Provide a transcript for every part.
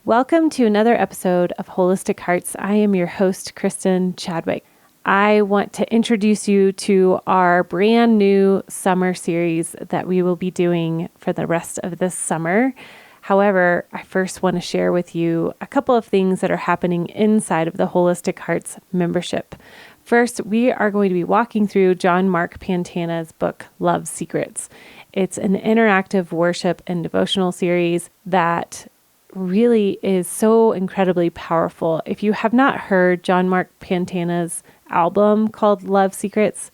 Welcome to another episode of Holistic Hearts. I am your host, Kristen Chadwick. I want to introduce you to our brand new summer series that we will be doing for the rest of this summer. However, I first want to share with you a couple of things that are happening inside of the Holistic Hearts membership. First, we are going to be walking through John Mark Pantana's book, Love Secrets. It's an interactive worship and devotional series that really is so incredibly powerful. If you have not heard John Mark Pantana's album called Love Secrets,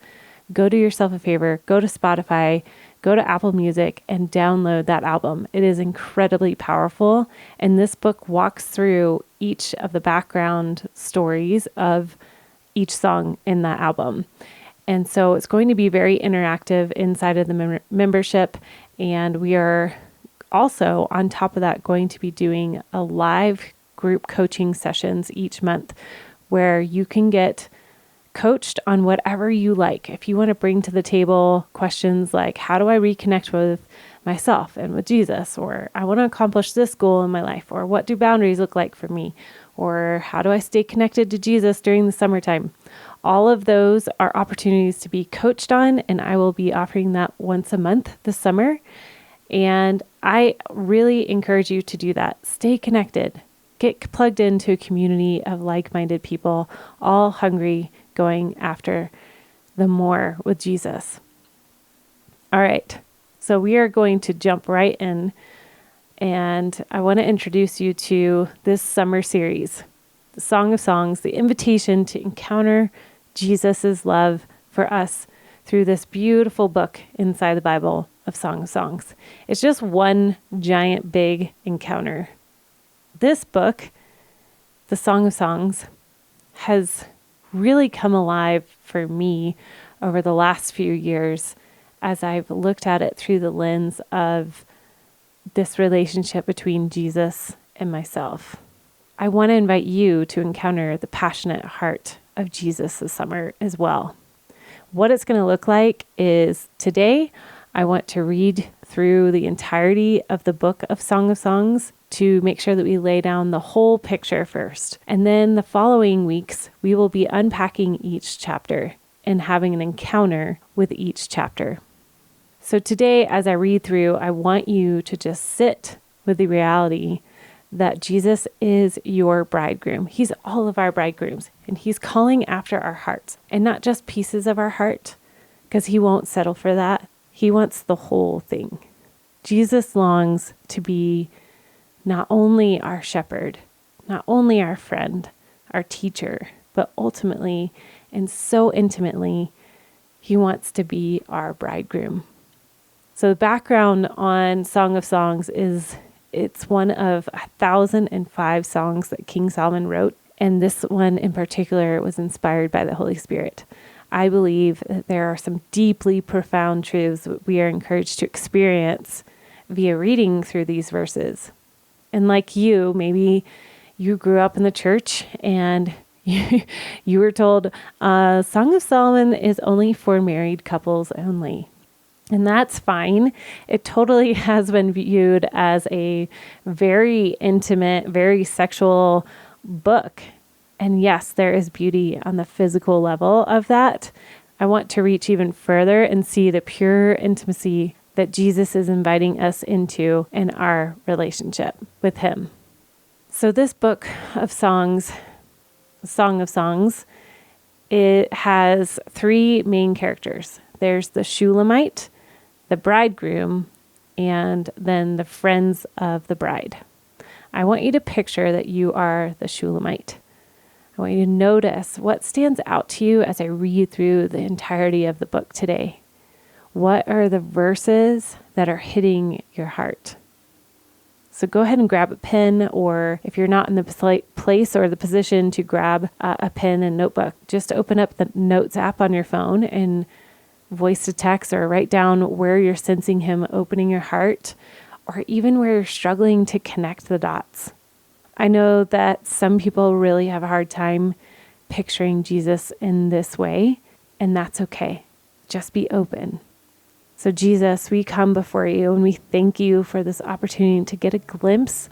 go do yourself a favor, go to Spotify, go to Apple Music and download that album. It is incredibly powerful. And this book walks through each of the background stories of each song in that album. And so it's going to be very interactive inside of the membership. And we are also, on top of that, going to be doing a live group coaching sessions each month where you can get coached on whatever you like. If you want to bring to the table questions like, how do I reconnect with myself and with Jesus? Or I want to accomplish this goal in my life. Or what do boundaries look like for me? Or how do I stay connected to Jesus during the summertime? All of those are opportunities to be coached on, and I will be offering that once a month this summer. And I really encourage you to do that. Stay connected. Get plugged into a community of like-minded people, all hungry, going after the more with Jesus. All right. So we are going to jump right in. And I want to introduce you to this summer series, the Song of Songs, the invitation to encounter Jesus's love for us through this beautiful book inside the Bible of Song of Songs. It's just one giant big encounter. This book, the Song of Songs, has really come alive for me over the last few years as I've looked at it through the lens of this relationship between Jesus and myself. I want to invite you to encounter the passionate heart of Jesus this summer as well. What it's going to look like is today, I want to read through the entirety of the book of Song of Songs to make sure that we lay down the whole picture first. And then the following weeks, we will be unpacking each chapter and having an encounter with each chapter. So today, as I read through, I want you to just sit with the reality that Jesus is your bridegroom. He's all of our bridegrooms, and he's calling after our hearts, and not just pieces of our heart, because he won't settle for that. He wants the whole thing. Jesus longs to be not only our shepherd, not only our friend, our teacher, but ultimately and so intimately, he wants to be our bridegroom. So the background on Song of Songs is it's one of 1,005 songs that King Solomon wrote. And this one in particular was inspired by the Holy Spirit. I believe that there are some deeply profound truths that we are encouraged to experience via reading through these verses. And like you, maybe you grew up in the church and you were told, Song of Solomon is only for married couples only. And that's fine. It totally has been viewed as a very intimate, very sexual book. And yes, there is beauty on the physical level of that. I want to reach even further and see the pure intimacy that Jesus is inviting us into in our relationship with him. So this book of songs, Song of Songs, it has three main characters. There's the Shulamite, the bridegroom, and then the friends of the bride. I want you to picture that you are the Shulamite. I want you to notice what stands out to you as I read through the entirety of the book today. What are the verses that are hitting your heart? So go ahead and grab a pen, or if you're not in the place or the position to grab a pen and notebook, just open up the Notes app on your phone and voice to text or write down where you're sensing him opening your heart, or even where you're struggling to connect the dots. I know that some people really have a hard time picturing Jesus in this way, and that's okay. Just be open. So Jesus, we come before you and we thank you for this opportunity to get a glimpse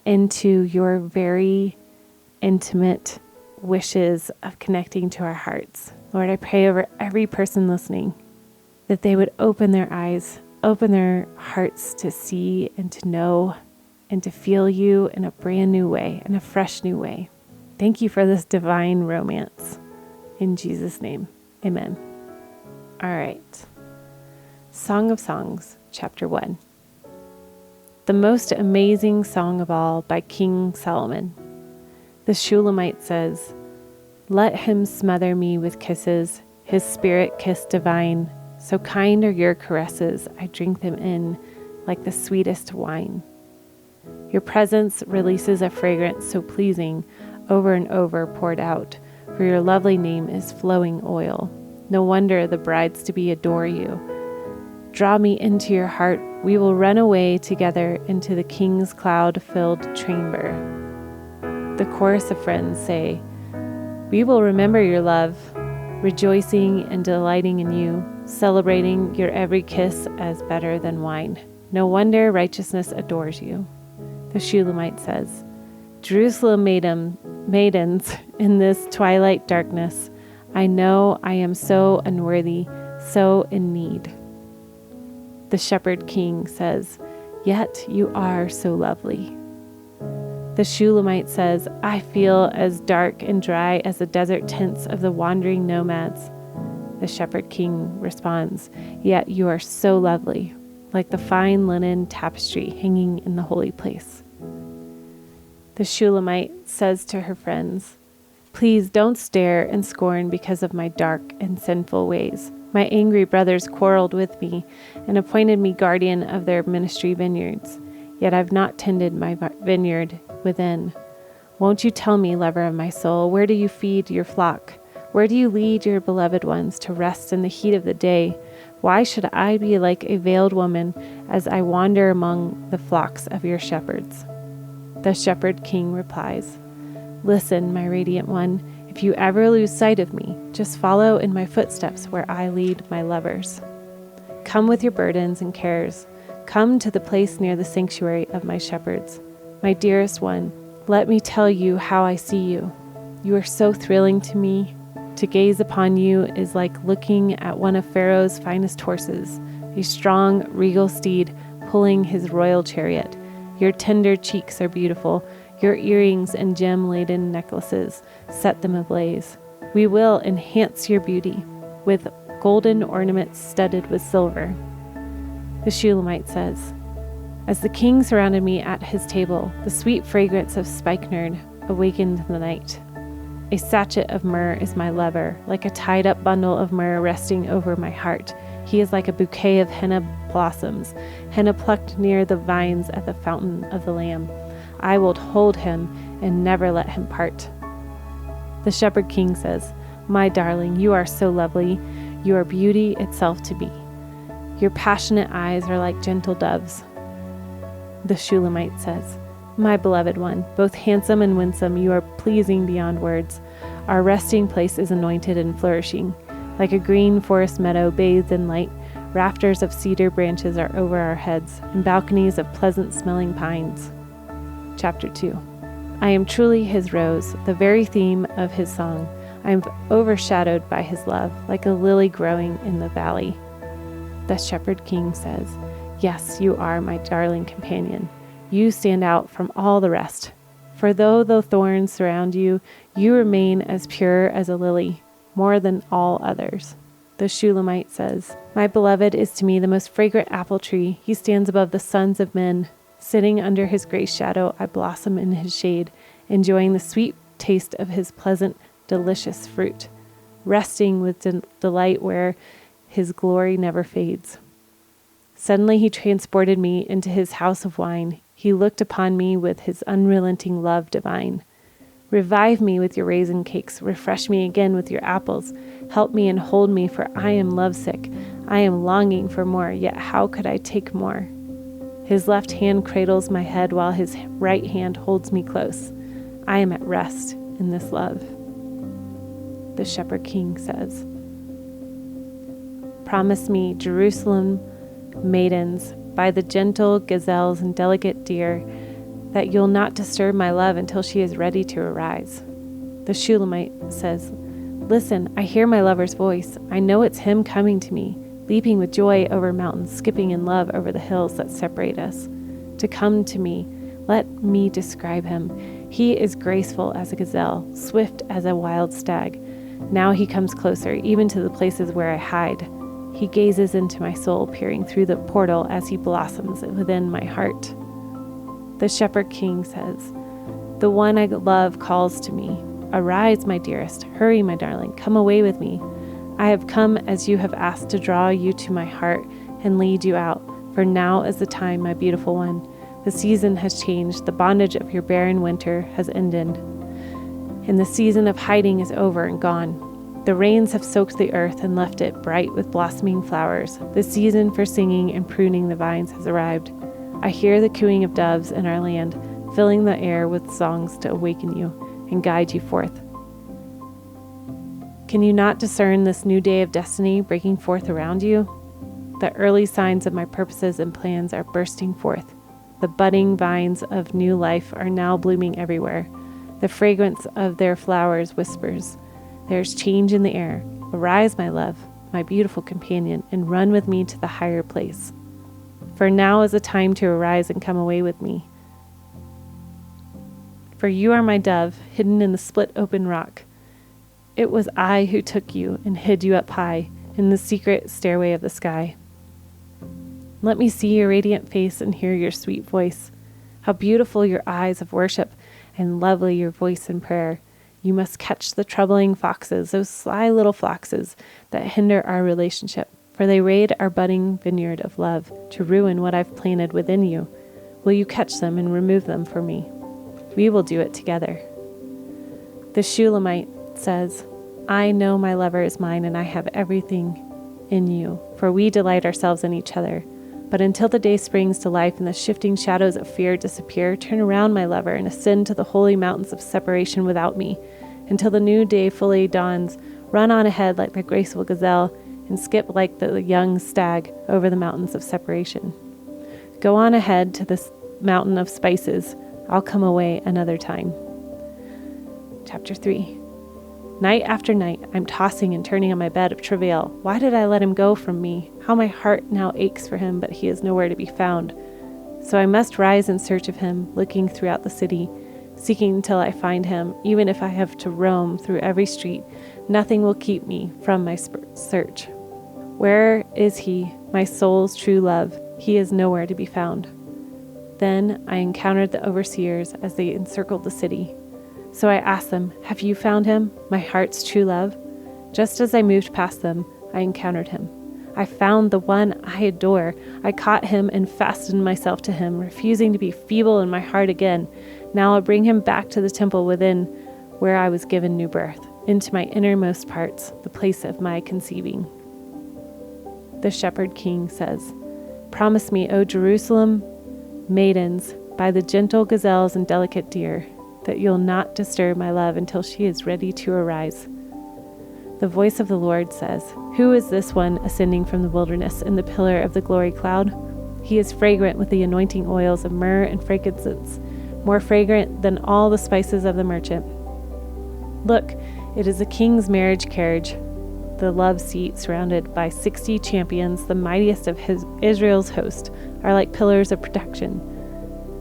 into your very intimate wishes of connecting to our hearts. Lord, I pray over every person listening that they would open their eyes, open their hearts to see and to know and to feel you in a brand new way, in a fresh new way. Thank you for this divine romance. In Jesus' name, amen. All right. Song of Songs, Chapter 1. The most amazing song of all by King Solomon. The Shulamite says, "Let him smother me with kisses, his spirit kiss divine. So kind are your caresses, I drink them in like the sweetest wine. Your presence releases a fragrance so pleasing, over and over poured out, for your lovely name is flowing oil. No wonder the brides-to-be adore you. Draw me into your heart, we will run away together into the king's cloud-filled chamber." The chorus of friends say, "We will remember your love, rejoicing and delighting in you, celebrating your every kiss as better than wine. No wonder righteousness adores you." The Shulamite says, "Jerusalem maidens, in this twilight darkness, I know I am so unworthy, so in need." The shepherd king says, "Yet you are so lovely." The Shulamite says, "I feel as dark and dry as the desert tents of the wandering nomads." The shepherd king responds, "Yet you are so lovely, like the fine linen tapestry hanging in the holy place." The Shulamite says to her friends, "Please don't stare and scorn because of my dark and sinful ways. My angry brothers quarreled with me and appointed me guardian of their ministry vineyards. Yet I've not tended my vineyard within. Won't you tell me, lover of my soul, where do you feed your flock? Where do you lead your beloved ones to rest in the heat of the day? Why should I be like a veiled woman as I wander among the flocks of your shepherds?" The shepherd king replies, "Listen, my radiant one, if you ever lose sight of me, just follow in my footsteps where I lead my lovers. Come with your burdens and cares. Come to the place near the sanctuary of my shepherds. My dearest one, let me tell you how I see you. You are so thrilling to me. To gaze upon you is like looking at one of Pharaoh's finest horses, a strong, regal steed pulling his royal chariot. Your tender cheeks are beautiful. Your earrings and gem-laden necklaces set them ablaze. We will enhance your beauty with golden ornaments studded with silver." The Shulamite says, "As the king surrounded me at his table, the sweet fragrance of spikenard awakened the night. A sachet of myrrh is my lover, like a tied-up bundle of myrrh resting over my heart. He is like a bouquet of henna blossoms, henna plucked near the vines at the fountain of the Lamb. I will hold him and never let him part." The shepherd king says, "My darling, you are so lovely. You are beauty itself to me. Your passionate eyes are like gentle doves." The Shulamite says, "My beloved one, both handsome and winsome, you are pleasing beyond words. Our resting place is anointed and flourishing. Like a green forest meadow bathed in light, rafters of cedar branches are over our heads, and balconies of pleasant-smelling pines." Chapter 2. I am truly his rose, the very theme of his song. I am overshadowed by his love, like a lily growing in the valley. The shepherd king says, "Yes, you are my darling companion. You stand out from all the rest. For though the thorns surround you, you remain as pure as a lily, more than all others." The Shulamite says, "My beloved is to me the most fragrant apple tree. He stands above the sons of men. Sitting under his grace shadow, I blossom in his shade, enjoying the sweet taste of his pleasant, delicious fruit, resting with delight where his glory never fades." Suddenly he transported me into his house of wine. He looked upon me with his unrelenting love divine. "Revive me with your raisin cakes. Refresh me again with your apples. Help me and hold me, for I am lovesick. I am longing for more, yet how could I take more?" His left hand cradles my head while his right hand holds me close. I am at rest in this love. The shepherd king says, "Promise me, Jerusalem maidens, by the gentle gazelles and delicate deer, that you'll not disturb my love until she is ready to arise. The Shulamite says, listen, I hear my lover's voice. I know it's him coming to me, leaping with joy over mountains, skipping in love over the hills that separate us. To come to me, let me describe him. He is graceful as a gazelle, swift as a wild stag. Now he comes closer, even to the places where I hide. He gazes into my soul, peering through the portal as he blossoms within my heart. The shepherd king says, the one I love calls to me. Arise, my dearest. Hurry, my darling. Come away with me. I have come as you have asked to draw you to my heart and lead you out. For now is the time, my beautiful one. The season has changed. The bondage of your barren winter has ended. And the season of hiding is over and gone. The rains have soaked the earth and left it bright with blossoming flowers. The season for singing and pruning the vines has arrived. I hear the cooing of doves in our land, filling the air with songs to awaken you and guide you forth. Can you not discern this new day of destiny breaking forth around you? The early signs of my purposes and plans are bursting forth. The budding vines of new life are now blooming everywhere. The fragrance of their flowers whispers, there's change in the air. Arise, my love, my beautiful companion, and run with me to the higher place. For now is the time to arise and come away with me. For you are my dove, hidden in the split open rock. It was I who took you and hid you up high in the secret stairway of the sky. Let me see your radiant face and hear your sweet voice. How beautiful your eyes of worship and lovely your voice in prayer. You must catch the troubling foxes, those sly little foxes that hinder our relationship, for they raid our budding vineyard of love to ruin what I've planted within you. Will you catch them and remove them for me? We will do it together. The Shulamite says, I know my lover is mine and I have everything in you, for we delight ourselves in each other. But until the day springs to life and the shifting shadows of fear disappear, turn around, my lover, and ascend to the holy mountains of separation without me. Until the new day fully dawns, run on ahead like the graceful gazelle and skip like the young stag over the mountains of separation. Go on ahead to this mountain of spices. I'll come away another time. Chapter 3. Night after night, I'm tossing and turning on my bed of travail. Why did I let him go from me? How my heart now aches for him, but he is nowhere to be found. So I must rise in search of him, looking throughout the city, seeking until I find him. Even if I have to roam through every street, nothing will keep me from my search. Where is he, my soul's true love? He is nowhere to be found. Then I encountered the overseers as they encircled the city. So I asked them, have you found him, my heart's true love? Just as I moved past them, I encountered him. I found the one I adore. I caught him and fastened myself to him, refusing to be feeble in my heart again. Now I'll bring him back to the temple within, where I was given new birth, into my innermost parts, the place of my conceiving. The shepherd king says, promise me, O Jerusalem, maidens, by the gentle gazelles and delicate deer, that you'll not disturb my love until she is ready to arise. The voice of the Lord says, who is this one ascending from the wilderness in the pillar of the glory cloud? He is fragrant with the anointing oils of myrrh and frankincense, more fragrant than all the spices of the merchant. Look, it is the king's marriage carriage, the love seat surrounded by 60 champions, the mightiest of Israel's host, are like pillars of protection.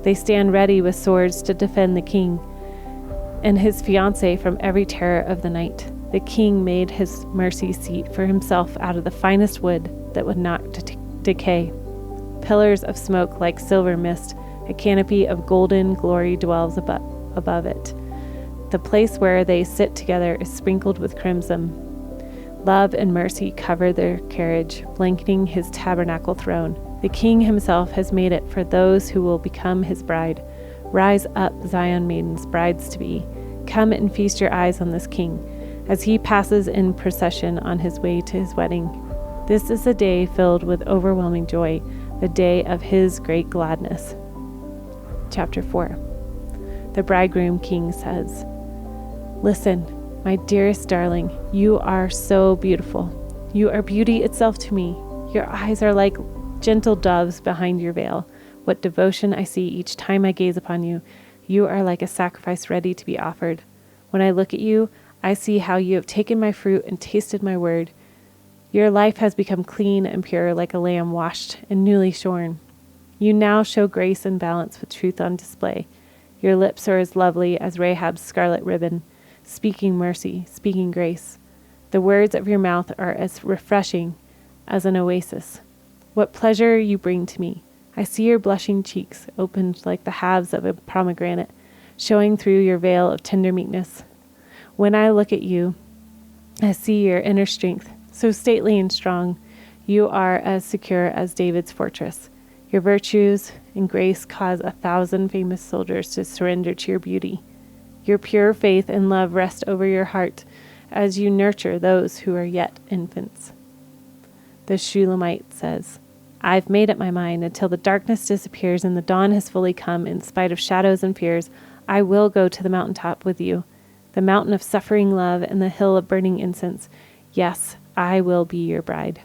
They stand ready with swords to defend the king and his fiancée from every terror of the night. The king made his mercy seat for himself out of the finest wood that would not decay. Pillars of smoke like silver mist, a canopy of golden glory dwells above it. The place where they sit together is sprinkled with crimson. Love and mercy cover their carriage, blanketing his tabernacle throne. The king himself has made it for those who will become his bride. Rise up, Zion maidens, brides to be. Come and feast your eyes on this king, as he passes in procession on his way to his wedding. This is a day filled with overwhelming joy, the day of his great gladness. Chapter 4. The bridegroom king says, listen, my dearest darling, you are so beautiful. You are beauty itself to me. Your eyes are like gentle doves behind your veil. What devotion I see each time I gaze upon you. You are like a sacrifice ready to be offered. When I look at you, I see how you have taken my fruit and tasted my word. Your life has become clean and pure like a lamb washed and newly shorn. You now show grace and balance with truth on display. Your lips are as lovely as Rahab's scarlet ribbon, speaking mercy, speaking grace. The words of your mouth are as refreshing as an oasis. What pleasure you bring to me. I see your blushing cheeks, opened like the halves of a pomegranate, showing through your veil of tender meekness. When I look at you, I see your inner strength, so stately and strong. You are as secure as David's fortress. Your virtues and grace cause 1,000 famous soldiers to surrender to your beauty. Your pure faith and love rest over your heart as you nurture those who are yet infants. The Shulamite says, I've made up my mind until the darkness disappears and the dawn has fully come. In spite of shadows and fears, I will go to the mountaintop with you, the mountain of suffering love and the hill of burning incense. Yes, I will be your bride.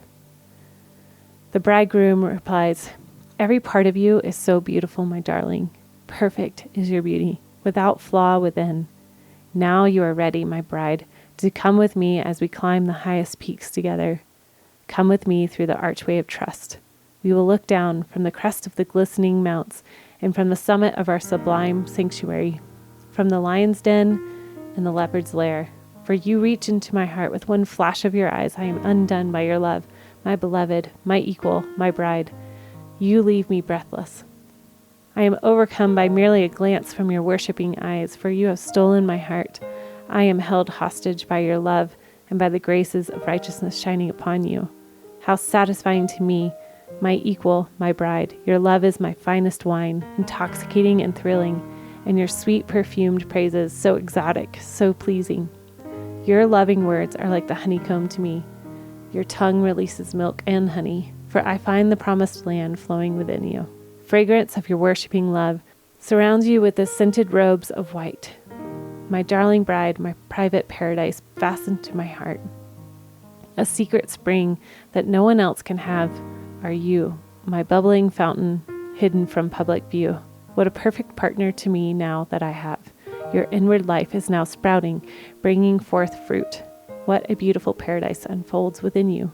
The bridegroom replies, Every part of you is so beautiful, my darling. Perfect is your beauty, without flaw within. Now you are ready, my bride, to come with me as we climb the highest peaks together. Come with me through the archway of trust. We will look down from the crest of the glistening mounts and from the summit of our sublime sanctuary, from the lion's den and the leopard's lair. For you reach into my heart with one flash of your eyes. I am undone by your love, my beloved, my equal, my bride. You leave me breathless. I am overcome by merely a glance from your worshiping eyes, for you have stolen my heart. I am held hostage by your love and by the graces of righteousness shining upon you. How satisfying to me, my equal, my bride. Your love is my finest wine, intoxicating and thrilling, and your sweet perfumed praises so exotic, so pleasing. Your loving words are like the honeycomb to me. Your tongue releases milk and honey, for I find the promised land flowing within you. Fragrance of your worshiping love surrounds you with the scented robes of white. My darling bride, my private paradise fastened to my heart. A secret spring that no one else can have are you, my bubbling fountain hidden from public view. What a perfect partner to me now that I have. Your inward life is now sprouting, bringing forth fruit. What a beautiful paradise unfolds within you.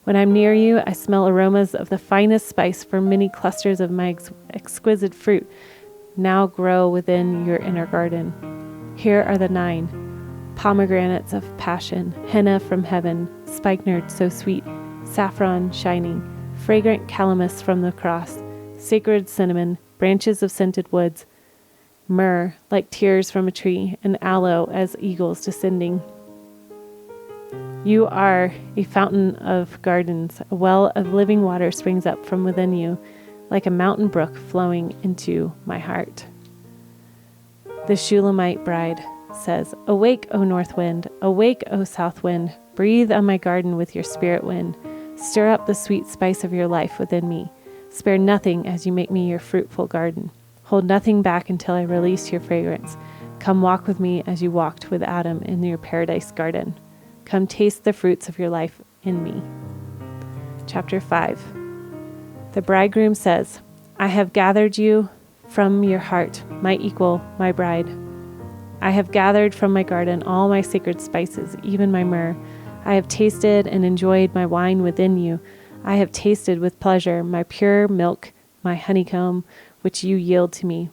When I'm near you, I smell aromas of the finest spice, for many clusters of my exquisite fruit now grow within your inner garden. Here are the 9 pomegranates of passion, henna from heaven, spikenard so sweet, saffron shining, fragrant calamus from the cross, sacred cinnamon, branches of scented woods, myrrh like tears from a tree, and aloe as eagles descending. You are a fountain of gardens. A well of living water springs up from within you, like a mountain brook flowing into my heart. The Shulamite bride says, Awake, O north wind, awake, O south wind, breathe on my garden with your spirit wind. Stir up the sweet spice of your life within me. Spare nothing as you make me your fruitful garden. Hold nothing back until I release your fragrance. Come walk with me as you walked with Adam in your paradise garden. Come taste the fruits of your life in me. Chapter 5. The bridegroom says, I have gathered you from your heart, my equal, my bride. I have gathered from my garden all my sacred spices, even my myrrh. I have tasted and enjoyed my wine within you. I have tasted with pleasure my pure milk, my honeycomb, which you yield to me.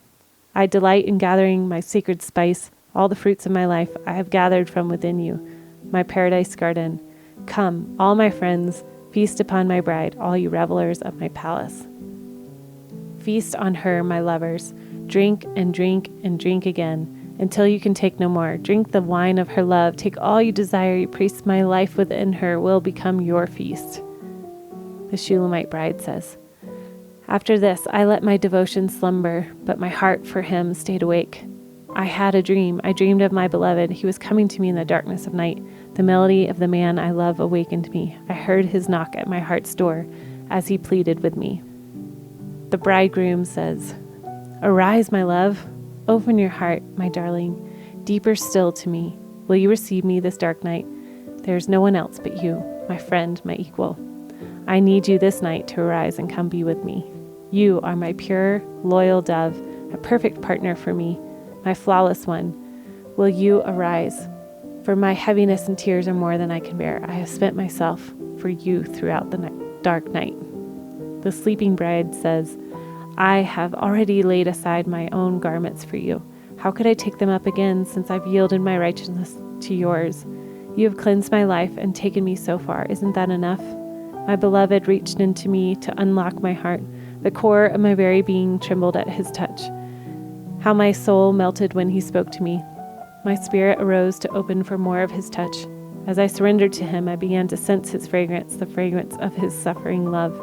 I delight in gathering my sacred spice, all the fruits of my life I have gathered from within you, my paradise garden. Come, all my friends, feast upon my bride, all you revelers of my palace. Feast on her, my lovers. Drink and drink and drink again, until you can take no more. Drink the wine of her love. Take all you desire, you priests. My life within her will become your feast. The Shulamite bride says, After this, I let my devotion slumber, but my heart for him stayed awake. I had a dream. I dreamed of my beloved. He was coming to me in the darkness of night. The melody of the man I love awakened me. I heard his knock at my heart's door as he pleaded with me. The bridegroom says, Arise, my love. Open your heart, my darling, deeper still to me. Will you receive me this dark night? There is no one else but you, my friend, my equal. I need you this night to arise and come be with me. You are my pure, loyal dove, a perfect partner for me, my flawless one. Will you arise? For my heaviness and tears are more than I can bear. I have spent myself for you throughout the dark night. The sleeping bride says, I have already laid aside my own garments for you. How could I take them up again, since I've yielded my righteousness to yours? You have cleansed my life and taken me so far. Isn't that enough? My beloved reached into me to unlock my heart. The core of my very being trembled at his touch. How my soul melted when he spoke to me. My spirit arose to open for more of his touch. As I surrendered to him, I began to sense his fragrance, the fragrance of his suffering love.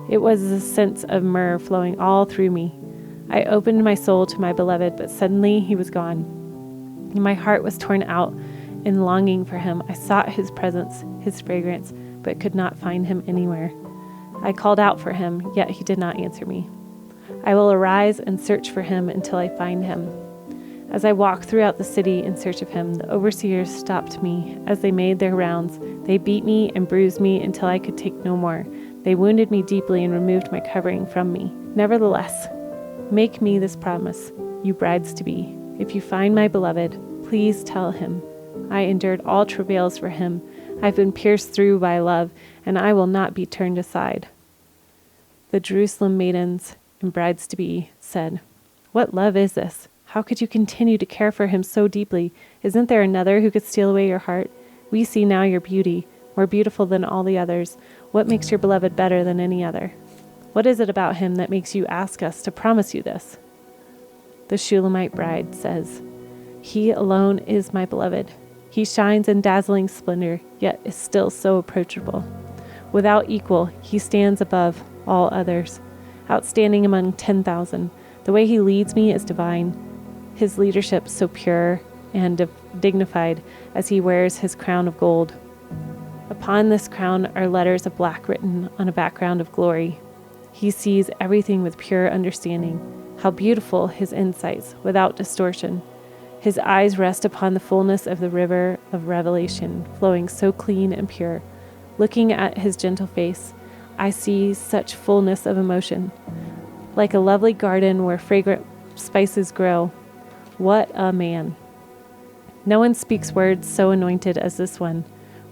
It was a sense of myrrh flowing all through me. I opened my soul to my beloved, but suddenly he was gone. My heart was torn out in longing for him. I sought his presence, his fragrance, but could not find him anywhere. I called out for him, yet he did not answer me. I will arise and search for him until I find him. As I walked throughout the city in search of him, the overseers stopped me as they made their rounds. They beat me and bruised me until I could take no more. They wounded me deeply and removed my covering from me. Nevertheless, make me this promise, you brides-to-be. If you find my beloved, please tell him. I endured all travails for him. I've been pierced through by love, and I will not be turned aside. The Jerusalem maidens and brides-to-be said, What love is this? How could you continue to care for him so deeply? Isn't there another who could steal away your heart? We see now your beauty, more beautiful than all the others. What makes your beloved better than any other? What is it about him that makes you ask us to promise you this? The Shulamite bride says, He alone is my beloved. He shines in dazzling splendor, yet is still so approachable. Without equal, he stands above all others, outstanding among 10,000. The way he leads me is divine. His leadership so pure and dignified as he wears his crown of gold. Upon this crown are letters of black written on a background of glory. He sees everything with pure understanding. How beautiful his insights, without distortion. His eyes rest upon the fullness of the river of revelation, flowing so clean and pure. Looking at his gentle face, I see such fullness of emotion, like a lovely garden where fragrant spices grow. What a man! No one speaks words so anointed as this one.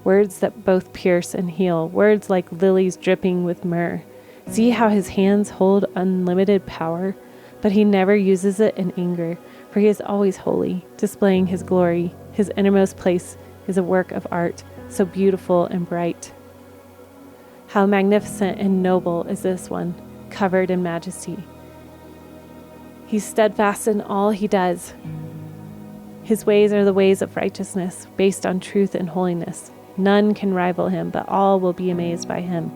Words that both pierce and heal, words like lilies dripping with myrrh. See how his hands hold unlimited power, but he never uses it in anger, for he is always holy, displaying his glory. His innermost place is a work of art, so beautiful and bright. How magnificent and noble is this one, covered in majesty. He's steadfast in all he does. His ways are the ways of righteousness, based on truth and holiness. None can rival him, but all will be amazed by him.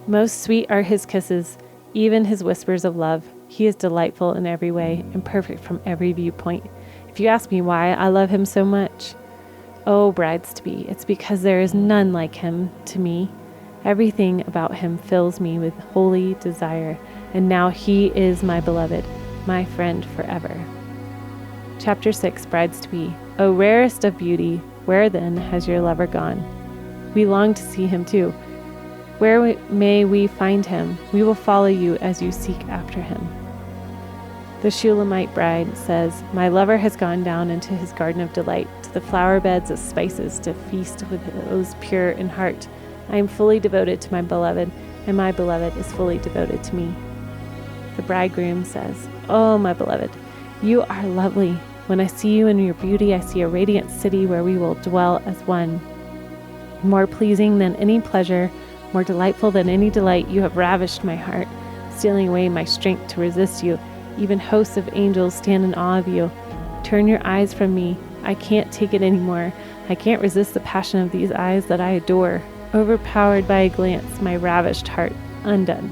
Most sweet are his kisses, even his whispers of love. He is delightful in every way and perfect from every viewpoint. If you ask me why I love him so much, oh, brides-to-be, it's because there is none like him to me. Everything about him fills me with holy desire, and now he is my beloved, my friend forever. Chapter 6, Brides-to-be. O rarest of beauty, where then has your lover gone? We long to see him too. Where may we find him? We will follow you as you seek after him. The Shulamite bride says, My lover has gone down into his garden of delight, to the flower beds of spices, to feast with those pure in heart. I am fully devoted to my beloved, and my beloved is fully devoted to me. The bridegroom says, Oh, my beloved, you are lovely. When I see you in your beauty, I see a radiant city where we will dwell as one. More pleasing than any pleasure, more delightful than any delight, you have ravished my heart, stealing away my strength to resist you. Even hosts of angels stand in awe of you. Turn your eyes from me. I can't take it anymore. I can't resist the passion of these eyes that I adore. Overpowered by a glance, my ravished heart undone.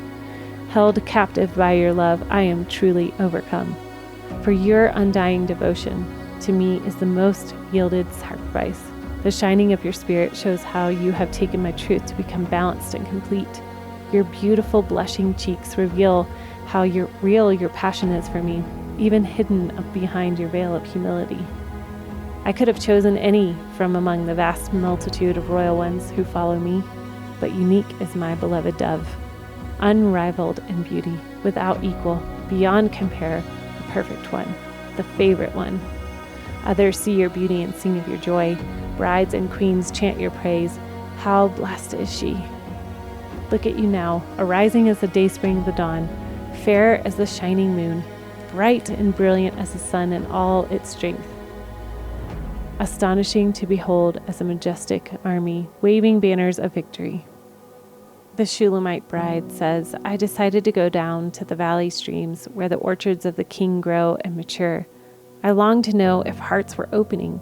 Held captive by your love, I am truly overcome. For your undying devotion to me is the most yielded sacrifice. The shining of your spirit shows how you have taken my truth to become balanced and complete. Your beautiful blushing cheeks reveal how real your passion is for me, even hidden behind your veil of humility. I could have chosen any from among the vast multitude of royal ones who follow me, but unique is my beloved dove. unrivaled in beauty, without equal, beyond compare, the perfect one, the favorite one. Others see your beauty and sing of your joy. Brides and queens chant your praise. How blessed is she! Look at you now, arising as the dayspring of the dawn, fair as the shining moon, bright and brilliant as the sun in all its strength. Astonishing to behold as a majestic army, waving banners of victory. The Shulamite bride says, I decided to go down to the valley streams where the orchards of the king grow and mature. I long to know if hearts were opening.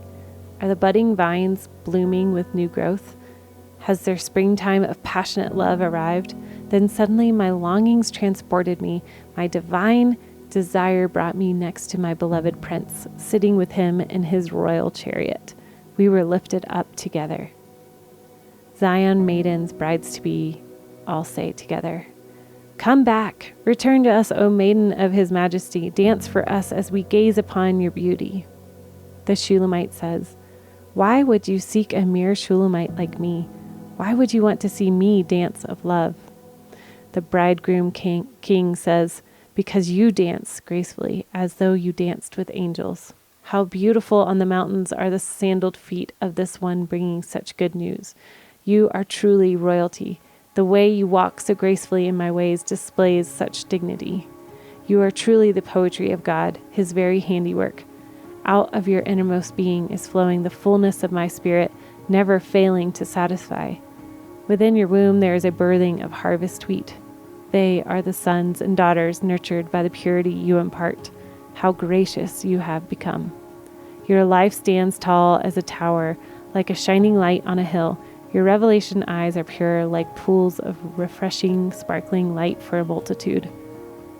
Are the budding vines blooming with new growth? Has their springtime of passionate love arrived? Then suddenly my longings transported me. My divine desire brought me next to my beloved prince, sitting with him in his royal chariot. We were lifted up together. Zion maidens, brides-to-be, all say together, Come back, return to us, O maiden of his majesty, dance for us as we gaze upon your beauty. The Shulamite says, Why would you seek a mere Shulamite like me? Why would you want to see me dance of love? The bridegroom king says, Because you dance gracefully, as though you danced with angels. How beautiful on the mountains are the sandaled feet of this one bringing such good news. You are truly royalty. The way you walk so gracefully in my ways displays such dignity. You are truly the poetry of God, his very handiwork. Out of your innermost being is flowing the fullness of my spirit, never failing to satisfy. Within your womb there is a birthing of harvest wheat. They are the sons and daughters nurtured by the purity you impart. How gracious you have become. Your life stands tall as a tower, like a shining light on a hill. Your revelation eyes are pure, like pools of refreshing, sparkling light for a multitude.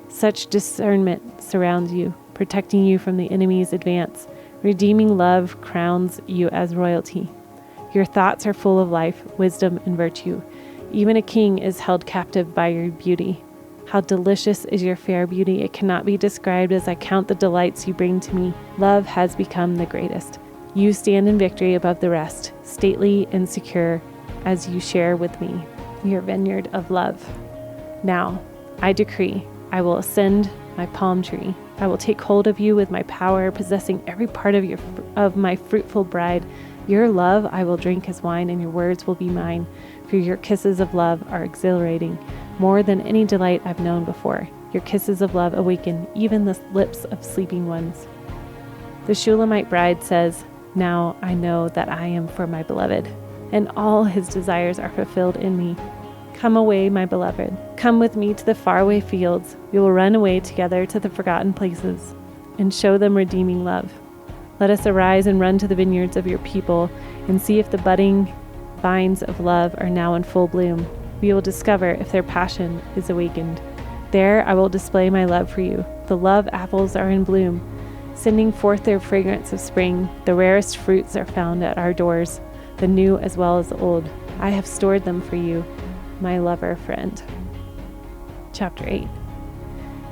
Such discernment surrounds you, protecting you from the enemy's advance. Redeeming love crowns you as royalty. Your thoughts are full of life, wisdom, and virtue. Even a king is held captive by your beauty. How delicious is your fair beauty! It cannot be described as I count the delights you bring to me. Love has become the greatest. You stand in victory above the rest, stately and secure, as you share with me your vineyard of love. Now, I decree, I will ascend my palm tree. I will take hold of you with my power, possessing every part of my fruitful bride. Your love I will drink as wine, and your words will be mine, for your kisses of love are exhilarating, more than any delight I've known before. Your kisses of love awaken even the lips of sleeping ones. The Shulamite bride says, Now I know that I am for my beloved, and all his desires are fulfilled in me. Come away, my beloved. Come with me to the faraway fields. We will run away together to the forgotten places and show them redeeming love. Let us arise and run to the vineyards of your people and see if the budding vines of love are now in full bloom. We will discover if their passion is awakened. There I will display my love for you. The love apples are in bloom, sending forth their fragrance of spring. The rarest fruits are found at our doors, the new as well as the old. I have stored them for you, my lover friend. Chapter 8.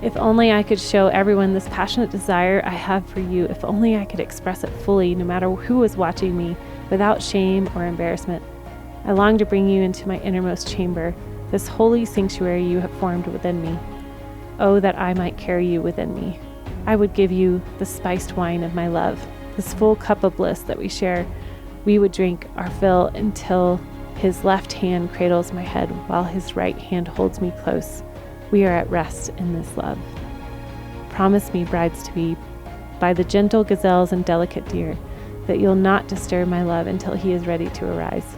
If only I could show everyone this passionate desire I have for you, if only I could express it fully, no matter who is watching me, without shame or embarrassment. I long to bring you into my innermost chamber, this holy sanctuary you have formed within me. Oh, that I might carry you within me. I would give you the spiced wine of my love, this full cup of bliss that we share. We would drink our fill until his left hand cradles my head while his right hand holds me close. We are at rest in this love. Promise me, brides-to-be, by the gentle gazelles and delicate deer, that you'll not disturb my love until he is ready to arise.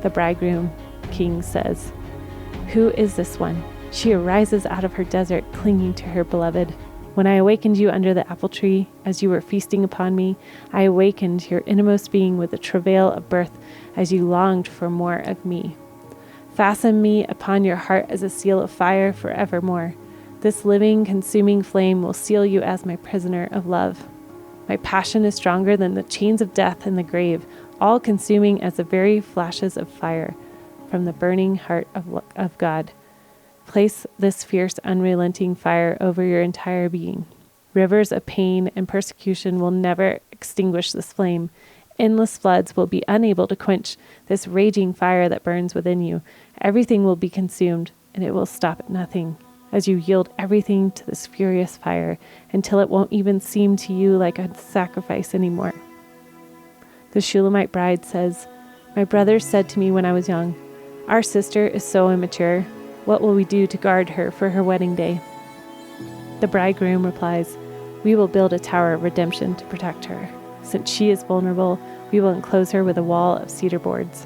The bridegroom king says, Who is this one? She arises out of her desert, clinging to her beloved. When I awakened you under the apple tree, as you were feasting upon me, I awakened your innermost being with the travail of birth, as you longed for more of me. Fasten me upon your heart as a seal of fire forevermore. This living, consuming flame will seal you as my prisoner of love. My passion is stronger than the chains of death and the grave, all-consuming as the very flashes of fire from the burning heart of God. Place this fierce, unrelenting fire over your entire being. Rivers of pain and persecution will never extinguish this flame. Endless floods will be unable to quench this raging fire that burns within you. Everything will be consumed, and it will stop at nothing as you yield everything to this furious fire until it won't even seem to you like a sacrifice anymore. The Shulamite bride says, "My brothers said to me when I was young, 'Our sister is so immature. What will we do to guard her for her wedding day?' The bridegroom replies, 'We will build a tower of redemption to protect her. Since she is vulnerable, we will enclose her with a wall of cedar boards.'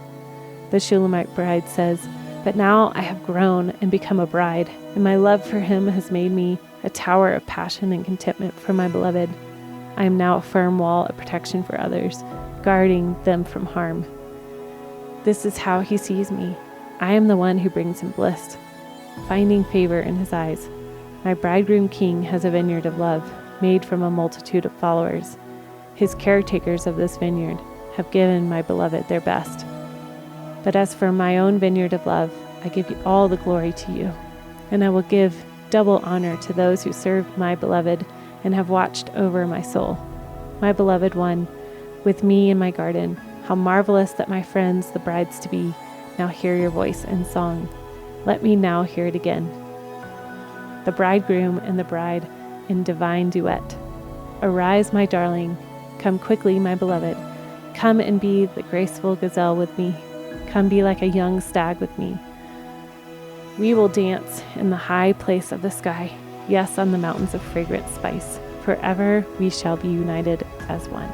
The Shulamite bride says, 'But now I have grown and become a bride, and my love for him has made me a tower of passion and contentment for my beloved. I am now a firm wall of protection for others, guarding them from harm. This is how he sees me. I am the one who brings him bliss, finding favor in his eyes. My bridegroom king has a vineyard of love, made from a multitude of followers. His caretakers of this vineyard have given my beloved their best. But as for my own vineyard of love, I give all the glory to you, and I will give double honor to those who serve my beloved and have watched over my soul. My beloved one, with me in my garden, how marvelous that my friends, the brides to be, now hear your voice in song. Let me now hear it again. The bridegroom and the bride in divine duet. Arise, my darling. Come quickly, my beloved. Come and be the graceful gazelle with me. Come be like a young stag with me. We will dance in the high place of the sky, yes, on the mountains of fragrant spice. Forever we shall be united as one."